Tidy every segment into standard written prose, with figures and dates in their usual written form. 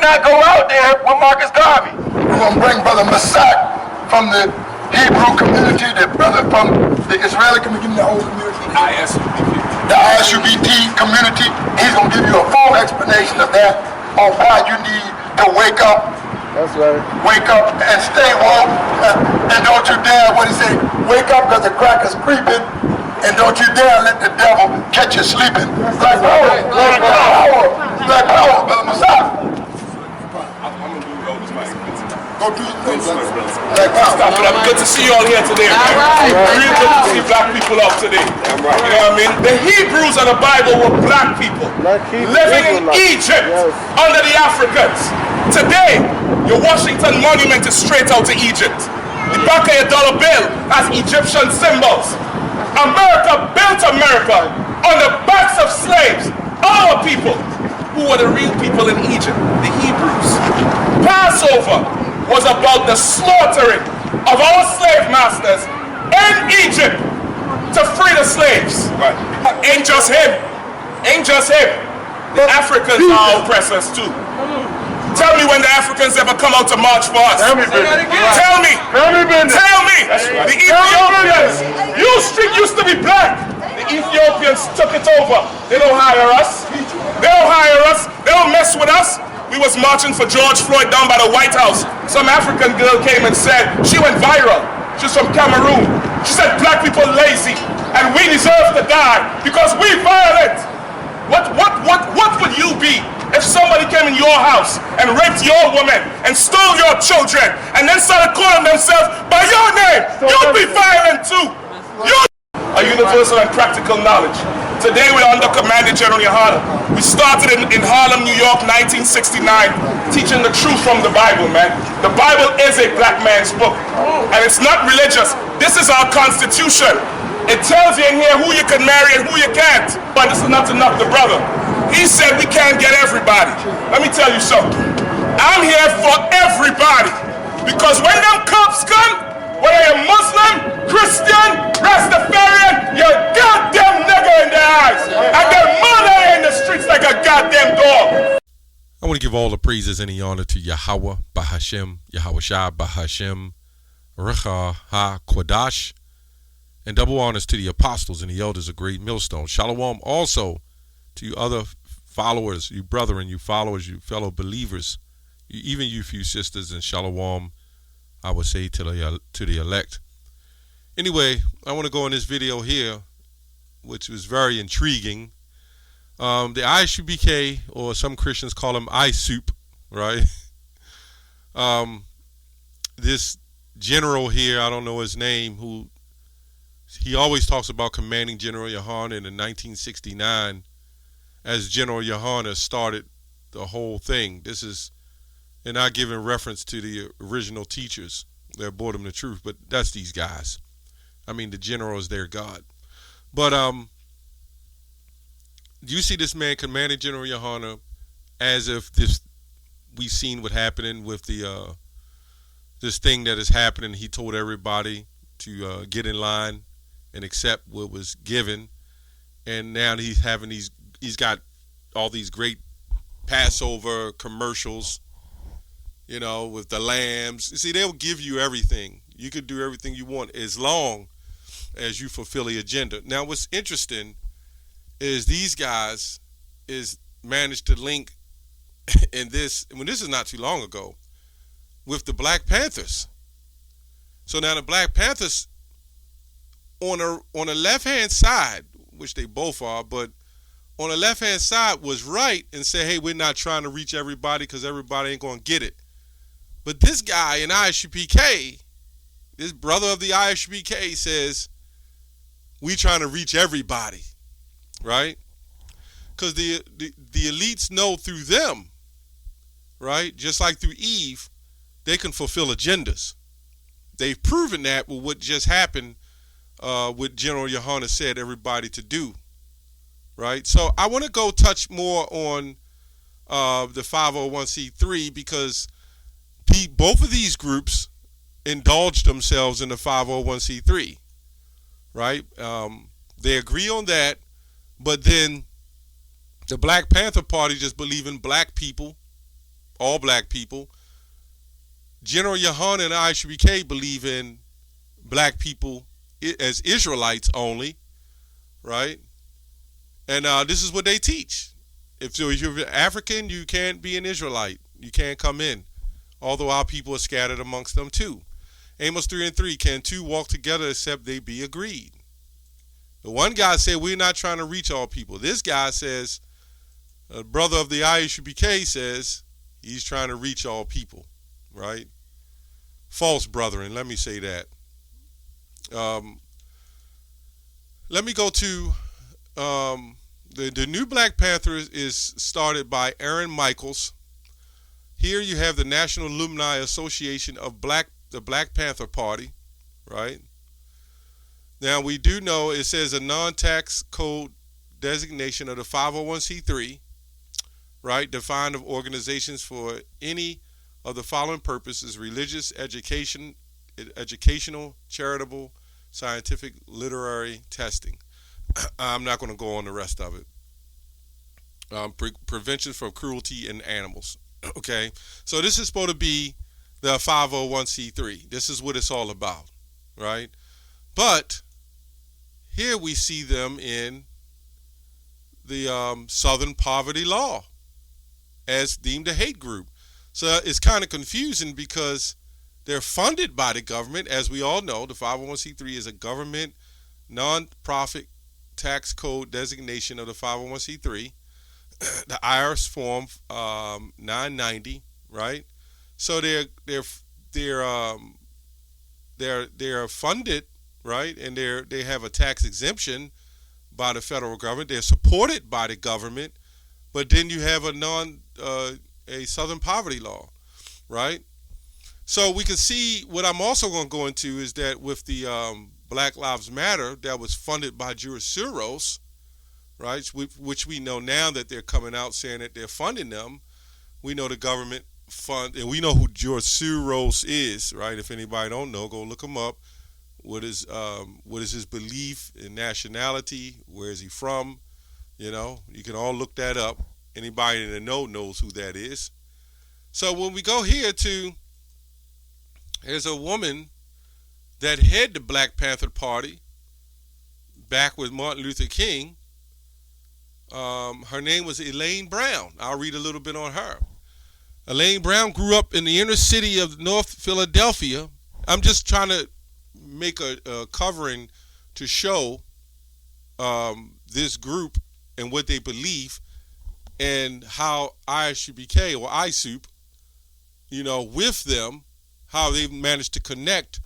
not go out there with Marcus Garvey. We're going to bring Brother Masak from the Hebrew community, the brother from the Israeli community, the whole community. The ISUPK community. He's going to give you a full explanation of that, on why you need to wake up. That's right. Wake up and stay woke. And don't you dare, what he say, wake up because the crack is creeping. And don't you dare let the devil catch you sleeping. Black power. Black power. Black power, Brother Masak. Go do your thing, brother. Black power. I'm good to see you all here today. Really good to see black people out today. You know what I mean? The Hebrews of the Bible were black people living in Egypt under the Africans. Today, your Washington Monument is straight out to Egypt. The back of your dollar bill has Egyptian symbols. America built America on the backs of slaves. Our people, who were the real people in Egypt, the Hebrews. Passover was about the slaughtering of our slave masters in Egypt to free the slaves. Right. Ain't just him. Ain't just him. The Africans are oppressors too. Tell me when the Africans ever come out to march for us. Tell me. Tell me. Tell me. Right. The Ethiopians. Used to be black. The Ethiopians took it over. They don't hire us. They don't hire us. They don't mess with us. We was marching for George Floyd down by the White House. Some African girl came and said, she went viral. She's from Cameroon. She said black people lazy and we deserve to die because we violent. What would you be if somebody came in your house and raped your woman and stole your children and then started calling themselves by your name? You'd be violent too. A universal and practical knowledge. Today we're under Commander General Yohana. We started in Harlem, New York, 1969, teaching the truth from the Bible, man. The Bible is a black man's book, and it's not religious. This is our Constitution. It tells you in here who you can marry and who you can't. But this is not enough, the brother. He said we can't get everybody. Let me tell you something. I'm here for everybody. Because when them cops come, whether you're Muslim, Christian, Rastafarian, you're a goddamn nigger in their eyes. And they're murder in the streets like a goddamn dog. I want to give all the praises and the honor to Yahweh, Bahashem, Yahweh Shah, Bahashem, Recha HaKodash, and double honors to the apostles and the elders of Great Millstone. Shalom also to you other followers, you brethren, you followers, you fellow believers, even you few sisters, and shalom, I would say, to the elect. Anyway, I want to go in this video here, which was very intriguing. The ISUPK, or some Christians call him ISUP, right? This general here, I don't know his name, who he always talks about commanding General Yohana, and in 1969, as General Yohana started the whole thing. This is, and not giving reference to the original teachers that brought him the truth, but that's these guys. I mean, the general is their God. But you see this man commanding General Yohana as if we've seen what happening with the this thing that is happening. He told everybody to get in line and accept what was given, and now he's got all these great Passover commercials, you know, with the lambs. You see, they'll give you everything. You could do everything you want as long as you fulfill the agenda. Now, what's interesting is these guys is managed to link in this, when this is not too long ago, with the Black Panthers. So now the Black Panthers on the left-hand side, which they both are, but on the left-hand side was right and said, hey, we're not trying to reach everybody because everybody ain't going to get it. But this guy in ISUPK, this brother of the ISUPK, says, we trying to reach everybody, right? Because the elites know through them, right, just like through Eve, they can fulfill agendas. They've proven that with what just happened, what General Yohana said everybody to do, right? So I want to go touch more on the 501c3 because both of these groups indulged themselves in the 501c3, right? They agree on that, but then the Black Panther Party just believe in black people all black people. General Yohana and ISUPK believe in black people as Israelites only, right? And this is what they teach. If you're African, you can't be an Israelite. You can't come in, although our people are scattered amongst them too. Amos 3:3, can two walk together except they be agreed? The one guy said, we're not trying to reach all people. This guy says, a brother of the ISUPK says, he's trying to reach all people, right? False brethren, let me say that. Let me go to the new Black Panther is started by Aaron Michaels. Here you have the National Alumni Association of the Black Panther Party, right? Now we do know it says a non-tax code designation of the 501c3, right? Defined of organizations for any of the following purposes: religious, educational, charitable, scientific, literary, testing. I'm not going to go on the rest of it. Prevention from cruelty in animals. Okay, so this is supposed to be the 501c3. This is what it's all about, right? But here we see them in the Southern Poverty Law as deemed a hate group. So it's kind of confusing because they're funded by the government. As we all know, the 501c3 is a government non-profit tax code designation of the 501c3. The IRS form 990, right? So they're funded, right, and they have a tax exemption by the federal government. They're supported by the government, but then you have a Southern Poverty Law, right? So we can see what I'm also going to go into is that with the Black Lives Matter that was funded by George Soros, right, which we know now that they're coming out saying that they're funding them. We know the government fund, and we know who George Soros is, right? If anybody don't know, go look him up. What is his belief in nationality? Where is he from? You know, you can all look that up. Anybody in the know knows who that is. So when we go here there's a woman that head the Black Panther Party back with Martin Luther King. Her name was Elaine Brown. I'll read a little bit on her. Elaine Brown grew up in the inner city of North Philadelphia. I'm just trying to make a covering to show this group and what they believe and how ISUPK or ISUP, with them, how they've managed to connect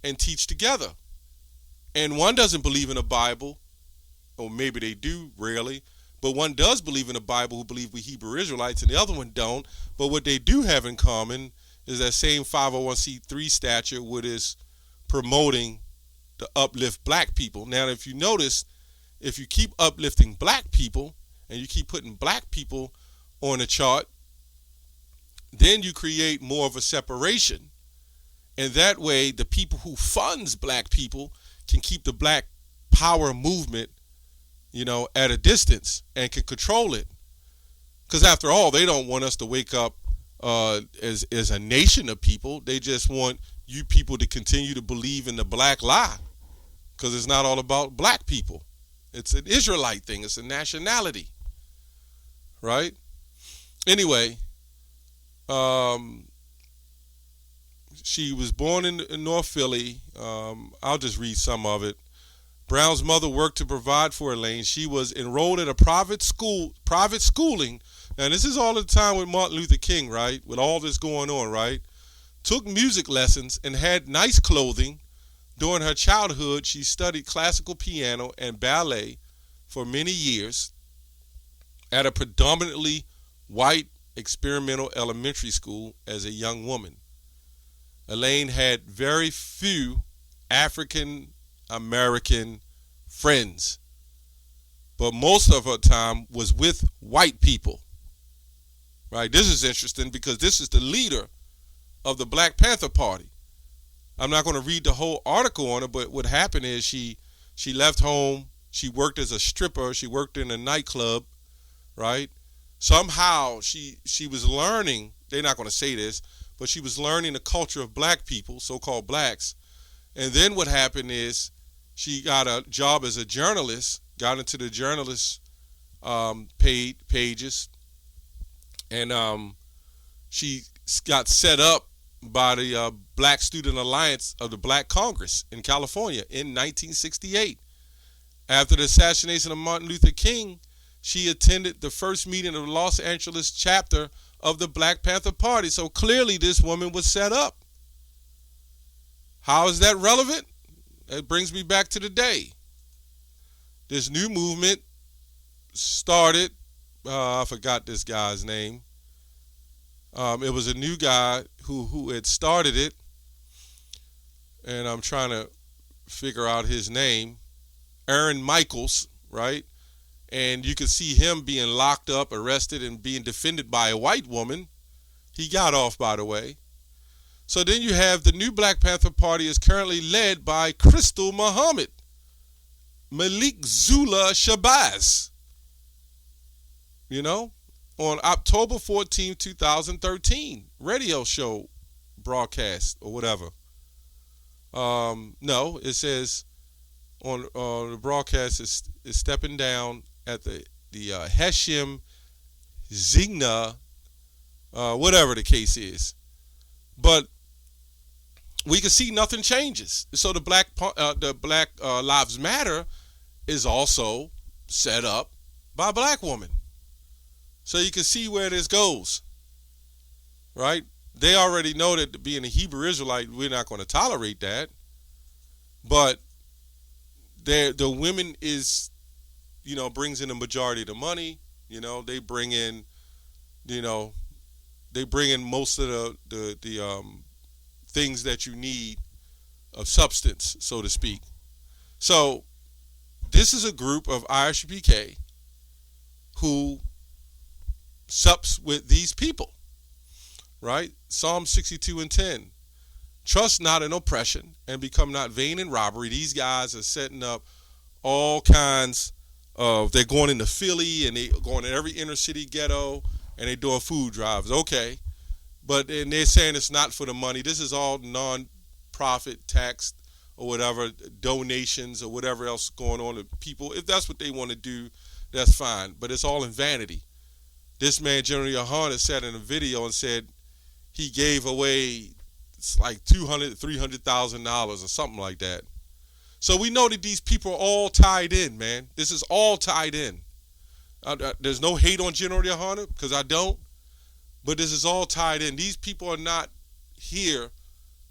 and teach together. And one doesn't believe in a Bible, or maybe they do rarely, but one does believe in a Bible who believe we Hebrew Israelites, and the other one don't. But what they do have in common is that same 501c3 statute, which is promoting to uplift black people. Now, if you notice, if you keep uplifting black people and you keep putting black people on a chart, then you create more of a separation. And that way, the people who funds black people can keep the black power movement, at a distance and can control it. Because after all, they don't want us to wake up as a nation of people. They just want you people to continue to believe in the black lie. Because it's not all about black people. It's an Israelite thing. It's a nationality. Right? Anyway, she was born in North Philly. I'll just read some of it. Brown's mother worked to provide for Elaine. She was enrolled at a private schooling. Now, this is all the time with Martin Luther King, right? With all this going on, right? Took music lessons and had nice clothing. During her childhood, she studied classical piano and ballet for many years at a predominantly white experimental elementary school as a young woman. Elaine had very few African American friends, but most of her time was with white people. Right? This is interesting because this is the leader of the Black Panther Party. I'm not going to read the whole article on it, but what happened is she left home. She worked as a stripper. She worked in a nightclub, right? somehow she was learning, they're not going to say this, but she was learning the culture of black people, so-called blacks. And then what happened is she got a job as a journalist, got into the journalist pages, and she got set up by the Black Student Alliance of the Black Congress in California in 1968. After the assassination of Martin Luther King, she attended the first meeting of the Los Angeles chapter of the Black Panther Party. So clearly this woman was set up. How is that relevant? It brings me back to the day. This new movement started, I forgot this guy's name. It was a new guy who had started it, and I'm trying to figure out his name. Aaron Michaels, right? And you can see him being locked up, arrested, and being defended by a white woman. He got off, by the way. So then you have the new Black Panther Party is currently led by Crystal Muhammad, Malik Zula Shabazz, you know, on October 14, 2013, radio show broadcast or whatever. No, it says on the broadcast is stepping down at the Heshim Zigna, whatever the case is. But we can see nothing changes. So the Black Lives Matter is also set up by a black woman. So you can see where this goes, right? They already know that being a Hebrew Israelite, we're not going to tolerate that. But the women is, you know, brings in the majority of the money. You know, they bring in, you know, most of the things that you need of substance, so to speak. So this is a group of ISUPK who sups with these people, right? Psalm 62:10. Trust not in oppression and become not vain in robbery. These guys are setting up all kinds of, they're going into Philly and they're going to every inner city ghetto and they're doing food drives. Okay. But and they're saying it's not for the money. This is all non-profit tax or whatever, donations or whatever else going on to people. If that's what they want to do, that's fine. But it's all in vanity. This man, General Yohana, said in a video and said he gave away, it's like $200,000, $300,000 or something like that. So we know that these people are all tied in, man. This is all tied in. There's no hate on General Yohana, because I don't. But this is all tied in. These people are not here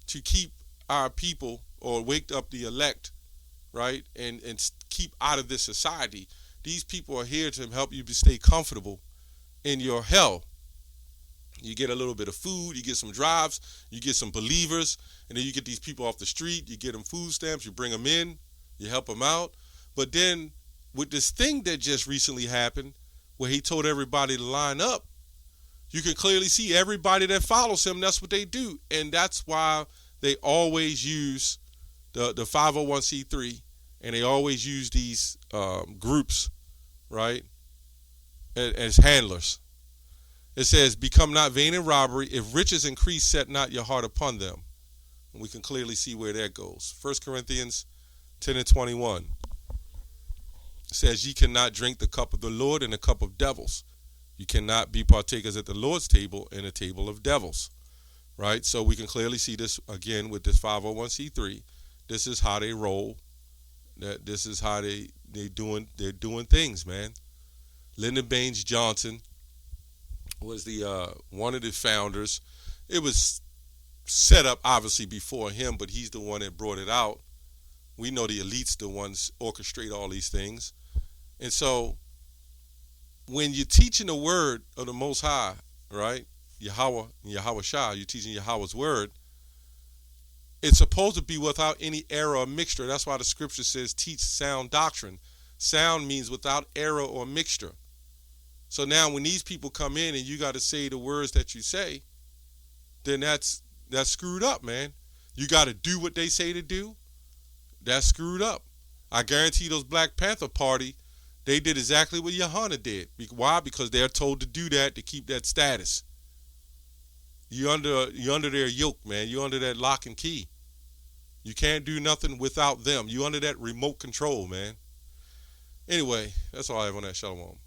to keep our people or wake up the elect, right, and keep out of this society. These people are here to help you stay comfortable in your hell. You get a little bit of food, you get some drives, you get some believers, and then you get these people off the street, you get them food stamps, you bring them in, you help them out. But then with this thing that just recently happened where he told everybody to line up, you can clearly see everybody that follows him, that's what they do. And that's why they always use the 501c3, and they always use these groups, right, as handlers. It says, become not vain in robbery. If riches increase, set not your heart upon them. And we can clearly see where that goes. 1 Corinthians 10:21 says, ye cannot drink the cup of the Lord and the cup of devils. You cannot be partakers at the Lord's table and a table of devils, right? So we can clearly see this again with this 501c3. This is how they roll. This is how they're doing things, man. Lyndon Baines Johnson was the one of the founders. It was set up obviously before him, but he's the one that brought it out. We know the elites the ones orchestrate all these things. And so when you're teaching the word of the Most High, right, Yahweh and Yahweh Shah, you're teaching Yahweh's word, it's supposed to be without any error or mixture. That's why the scripture says teach sound doctrine. Sound means without error or mixture. So now when these people come in and you got to say the words that you say, then that's screwed up, man. You got to do what they say to do. That's screwed up. I guarantee those Black Panther Party, They did exactly what Johanna did. Why? Because they're told to do that to keep that status. You're under their yoke, man. You're under that lock and key. You can't do nothing without them. You're under that remote control, man. Anyway, that's all I have on that. Shalom.